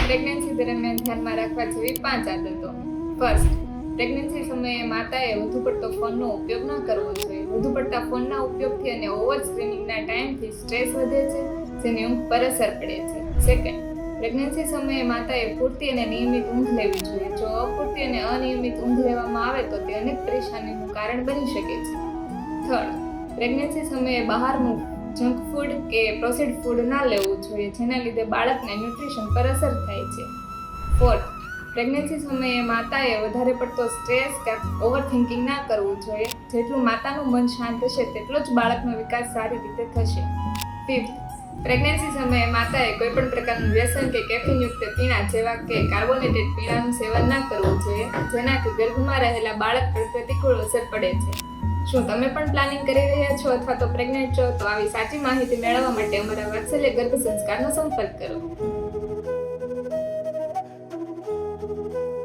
Pregnancy દરમિયાન ધ્યાનમાં રાખવા જેવી 5 આદતો. ફર્સ્ટ, પ્રેગ્નન્સી સમયે માતાએ વધુ પડતો ફોનનો ઉપયોગ ન કરવો જોઈએ. વધુ પડતા ફોનના ઉપયોગથી અને ઓવર સ્ક્રીનિંગના ટાઈમથી સ્ટ્રેસ વધે છે, જેની ઊંઘ પર અસર પડે છે. સેકન્ડ, પ્રેગ્નન્સી સમયે માતાએ પૂરતી અને નિયમિત ઊંઘ લેવી જોઈએ. જો અપૂરતી અને અનિયમિત ઊંઘ લેવામાં આવે તો તે અનેક પરેશાનીનું કારણ બની શકે છે. થર્ડ, પ્રેગ્નન્સી સમયે બહારનું જંક ફૂડ કે પ્રોસેસ્ડ ફૂડ ના લેવું જોઈએ, જેના લીધે બાળકને ન્યુટ્રિશન પર અસર થાય છે. ફોર્થ, પ્રેગ્નન્સી સમયે માતાએ વધારે પડતો સ્ટ્રેસ કે ઓવર થિંકિંગ ના કરવું જોઈએ. જેટલું માતાનું મન શાંત હશે તેટલો જ બાળકનો વિકાસ સારી રીતે થશે. ફિફ્થ, પ્રેગ્નન્સી સમયે માતાએ કોઈ પણ પ્રકારનું વ્યસન કે કેફીનયુક્ત પીણા જેવા કે કાર્બોનેટેડ પીણાનું સેવન ના કરવું જોઈએ, જેનાથી ગર્ભમાં રહેલા બાળક પર પ્રતિકૂળ અસર પડે છે. શું તમે પણ પ્લાનિંગ કરી રહ્યા છો અથવા તો પ્રેગ્નેન્ટ છો? તો આવી સાચી માહિતી મેળવવા માટે અમારા વાત્સલ્ય ગર્ભ સંસ્કારનો સંપર્ક કરો.